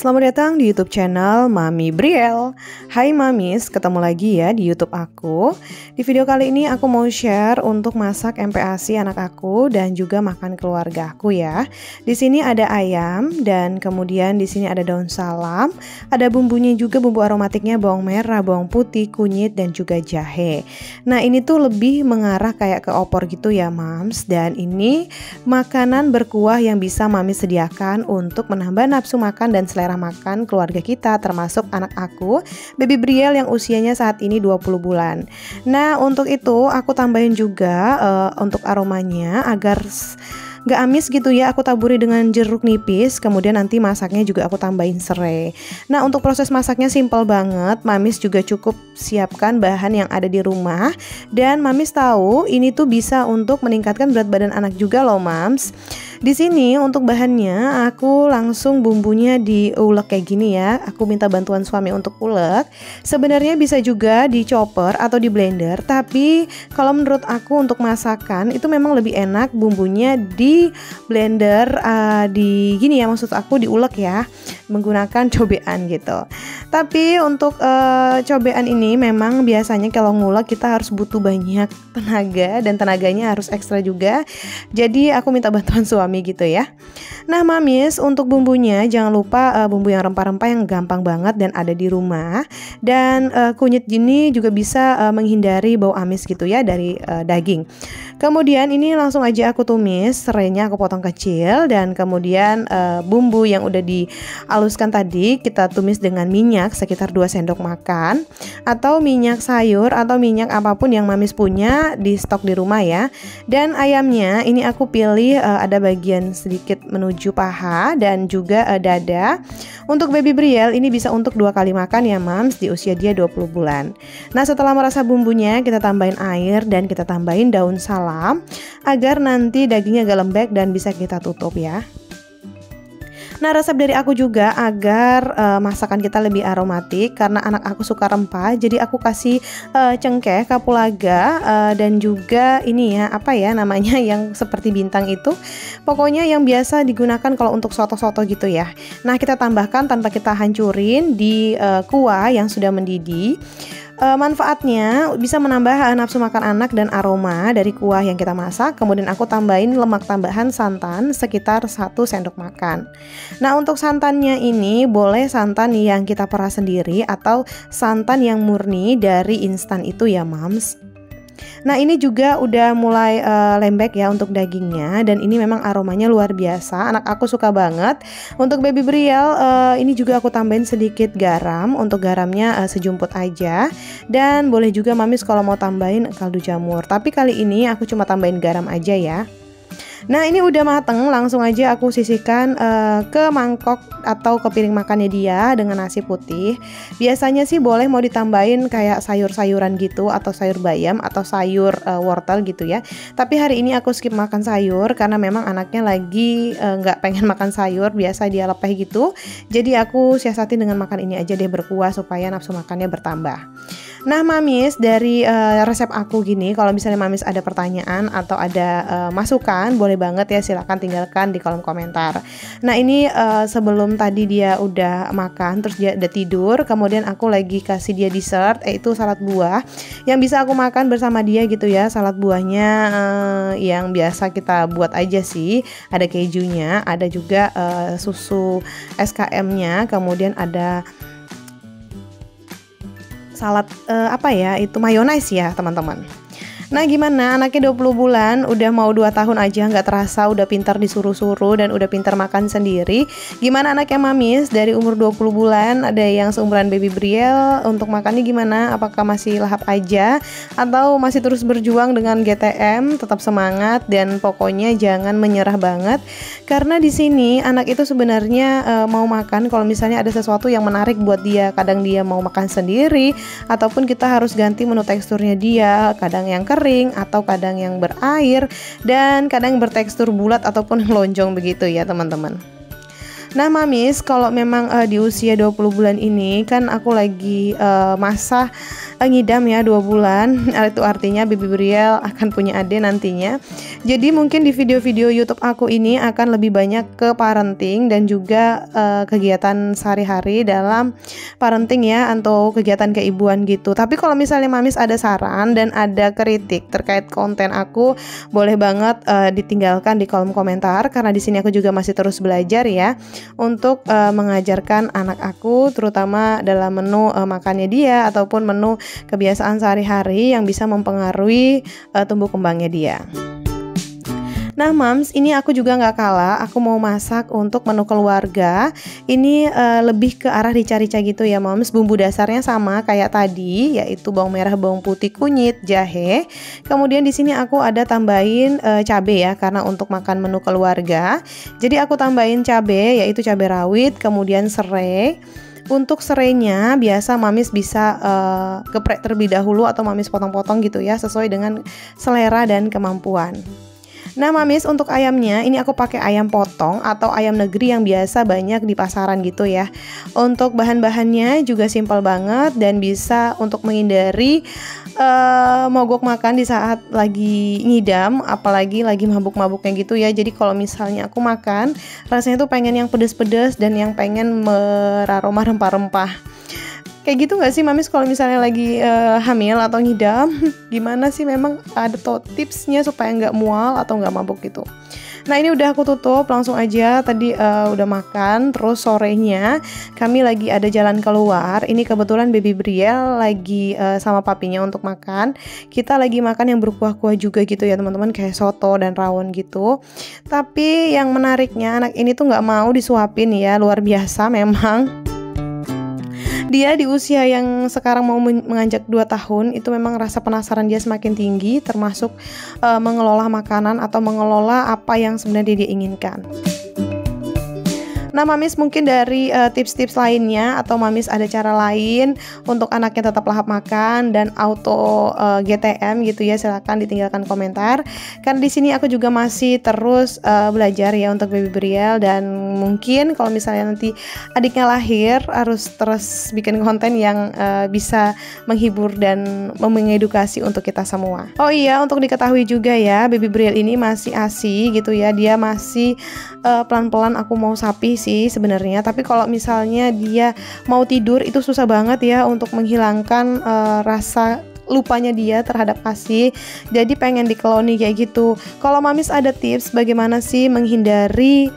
Selamat datang di YouTube channel Mami Briel. Hai Mamis, ketemu lagi ya di YouTube aku. Di video kali ini aku mau share untuk masak MPASI anak aku dan juga makan keluarga aku ya. Di sini ada ayam dan kemudian di sini ada daun salam, ada bumbunya juga, bumbu aromatiknya bawang merah, bawang putih, kunyit dan juga jahe. Nah, ini tuh lebih mengarah kayak ke opor gitu ya, Mams. Dan ini makanan berkuah yang bisa Mami sediakan untuk menambah nafsu makan dan selera makan keluarga kita, termasuk anak aku, Baby Briel yang usianya saat ini 20 bulan. Nah, untuk itu aku tambahin juga untuk aromanya agar nggak amis gitu ya, aku taburi dengan jeruk nipis, kemudian nanti masaknya juga aku tambahin serai. Nah, untuk proses masaknya simple banget, Mamis juga cukup siapkan bahan yang ada di rumah. Dan Mamis tahu ini tuh bisa untuk meningkatkan berat badan anak juga loh, Mams. Di sini untuk bahannya aku langsung bumbunya diulek kayak gini ya. Aku minta bantuan suami untuk ulek. Sebenarnya bisa juga di chopper atau di blender, tapi kalau menurut aku untuk masakan itu memang lebih enak bumbunya di blender, di gini ya, maksud aku diulek ya, menggunakan cobean gitu. Tapi untuk cobean ini memang biasanya kalau ngulek kita harus butuh banyak tenaga dan tenaganya harus ekstra juga. Jadi aku minta bantuan suami gitu ya. Nah, Mamis, untuk bumbunya jangan lupa bumbu yang rempah-rempah yang gampang banget dan ada di rumah. Dan kunyit gini juga bisa menghindari bau amis gitu ya dari daging. Kemudian ini langsung aja aku tumis, serainya aku potong kecil, dan kemudian bumbu yang udah dihaluskan tadi kita tumis dengan minyak sekitar 2 sendok makan atau minyak sayur atau minyak apapun yang Mamis punya di stok di rumah ya. Dan ayamnya ini aku pilih ada bagian sedikit menuju paha dan juga dada. Untuk Baby Briel ini bisa untuk 2 kali makan ya, Mams, di usia dia 20 bulan. Nah, setelah merasa bumbunya kita tambahin air dan kita tambahin daun salam agar nanti dagingnya agak lembek dan bisa kita tutup ya. Nah, resep dari aku juga agar masakan kita lebih aromatik, karena anak aku suka rempah, jadi aku kasih cengkeh, kapulaga, dan juga ini ya, apa ya namanya yang seperti bintang itu, pokoknya yang biasa digunakan kalau untuk soto-soto gitu ya. Nah, kita tambahkan tanpa kita hancurin di kuah yang sudah mendidih. Manfaatnya bisa menambah nafsu makan anak dan aroma dari kuah yang kita masak. Kemudian aku tambahin lemak tambahan santan sekitar 1 sendok makan. Nah, untuk santannya ini boleh santan yang kita peras sendiri atau santan yang murni dari instan itu ya, Mams. Nah, ini juga udah mulai lembek ya untuk dagingnya, dan ini memang aromanya luar biasa. Anak aku suka banget. Untuk Baby Briel ini juga aku tambahin sedikit garam. Untuk garamnya sejumput aja. Dan boleh juga Mamis kalau mau tambahin kaldu jamur. Tapi kali ini aku cuma tambahin garam aja ya. Nah, ini udah mateng, langsung aja aku sisihkan ke mangkok atau ke piring makannya dia dengan nasi putih. Biasanya sih boleh mau ditambahin kayak sayur-sayuran gitu, atau sayur bayam atau sayur wortel gitu ya. Tapi hari ini aku skip makan sayur karena memang anaknya lagi nggak pengen makan sayur, biasa dia lepeh gitu. Jadi aku siasatin dengan makan ini aja deh, berkuah supaya nafsu makannya bertambah. Nah, Mamis, dari resep aku gini, kalau misalnya Mamis ada pertanyaan atau ada masukan, boleh banget ya, silakan tinggalkan di kolom komentar. Nah, ini sebelum tadi dia udah makan, terus dia udah tidur, kemudian aku lagi kasih dia dessert, yaitu salad buah yang bisa aku makan bersama dia gitu ya. Salad buahnya yang biasa kita buat aja sih, ada kejunya, ada juga susu SKM-nya, kemudian ada salad apa ya, itu mayonaise ya teman-teman. Nah, gimana anaknya 20 bulan, udah mau 2 tahun aja, nggak terasa udah pintar disuruh-suruh dan udah pintar makan sendiri. Gimana anaknya Mamis dari umur 20 bulan, ada yang seumuran Baby Briel, untuk makannya gimana? Apakah masih lahap aja atau masih terus berjuang dengan GTM? Tetap semangat dan pokoknya jangan menyerah banget, karena di sini anak itu sebenarnya mau makan kalau misalnya ada sesuatu yang menarik buat dia. Kadang dia mau makan sendiri ataupun kita harus ganti menu teksturnya dia, kadang yang kering atau kadang yang berair dan kadang bertekstur bulat ataupun lonjong begitu ya, teman-teman. Nah mamis, kalau memang di usia 20 bulan ini kan aku lagi masa ngidam ya 2 bulan. Itu artinya Baby Brielle akan punya adik nantinya. Jadi mungkin di video-video YouTube aku ini akan lebih banyak ke parenting dan juga kegiatan sehari-hari dalam parenting ya, atau kegiatan keibuan gitu. Tapi kalau misalnya mamis ada saran dan ada kritik terkait konten aku, boleh banget ditinggalkan di kolom komentar, karena di sini aku juga masih terus belajar ya untuk mengajarkan anak aku, terutama dalam menu makannya dia ataupun menu kebiasaan sehari-hari yang bisa mempengaruhi tumbuh kembangnya dia. Nah Mams, ini aku juga nggak kalah, aku mau masak untuk menu keluarga. Ini lebih ke arah rica-rica gitu ya Mams. Bumbu dasarnya sama kayak tadi, yaitu bawang merah, bawang putih, kunyit, jahe. Kemudian di sini aku ada tambahin cabai ya, karena untuk makan menu keluarga. Jadi aku tambahin cabai, yaitu cabai rawit, kemudian serai. Untuk serainya biasa mamis bisa geprek terlebih dahulu atau mamis potong-potong gitu ya, sesuai dengan selera dan kemampuan. Nah mamis, untuk ayamnya ini aku pakai ayam potong atau ayam negeri yang biasa banyak di pasaran gitu ya. Untuk bahan-bahannya juga simpel banget dan bisa untuk menghindari mogok makan di saat lagi ngidam, apalagi lagi mabuk-mabuknya gitu ya. Jadi kalau misalnya aku makan, rasanya tuh pengen yang pedes-pedes dan yang pengen meraroma rempah-rempah. Kayak gitu gak sih mamis kalau misalnya lagi hamil atau ngidam? Gimana sih, memang ada tipsnya supaya nggak mual atau nggak mabuk gitu. Nah ini udah aku tutup, langsung aja tadi udah makan. Terus sorenya kami lagi ada jalan keluar. Ini kebetulan Baby Brielle lagi sama papinya untuk makan. Kita lagi makan yang berkuah-kuah juga gitu ya teman-teman, kayak soto dan rawon gitu. Tapi yang menariknya anak ini tuh nggak mau disuapin ya, luar biasa memang. Dia di usia yang sekarang mau menganjak 2 tahun itu memang rasa penasaran dia semakin tinggi, termasuk mengelola makanan atau mengelola apa yang sebenarnya dia inginkan. Nah mamis, mungkin dari tips-tips lainnya atau mamis ada cara lain untuk anaknya tetap lahap makan dan auto GTM gitu ya, silahkan ditinggalkan komentar. Karena di sini aku juga masih terus belajar ya untuk Baby Brielle, dan mungkin kalau misalnya nanti adiknya lahir harus terus bikin konten yang bisa menghibur dan mengedukasi untuk kita semua. Oh iya, untuk diketahui juga ya, Baby Brielle ini masih ASI gitu ya, dia masih pelan-pelan aku mau sapi sih sebenarnya. Tapi kalau misalnya dia mau tidur itu susah banget ya untuk menghilangkan rasa lupanya dia terhadap ASI. Jadi pengen dikeloni kayak gitu. Kalau mamis ada tips bagaimana sih menghindari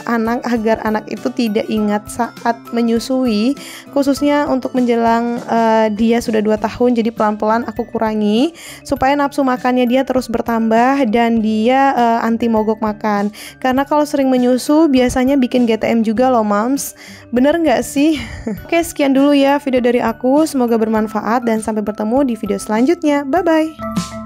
anak agar anak itu tidak ingat saat menyusui, khususnya untuk menjelang dia sudah 2 tahun. Jadi pelan-pelan aku kurangi supaya nafsu makannya dia terus bertambah dan dia anti mogok makan. Karena kalau sering menyusu biasanya bikin GTM juga loh mams. Bener nggak sih? Oke, sekian dulu ya video dari aku. Semoga bermanfaat dan sampai bertemu di video selanjutnya. Bye-bye.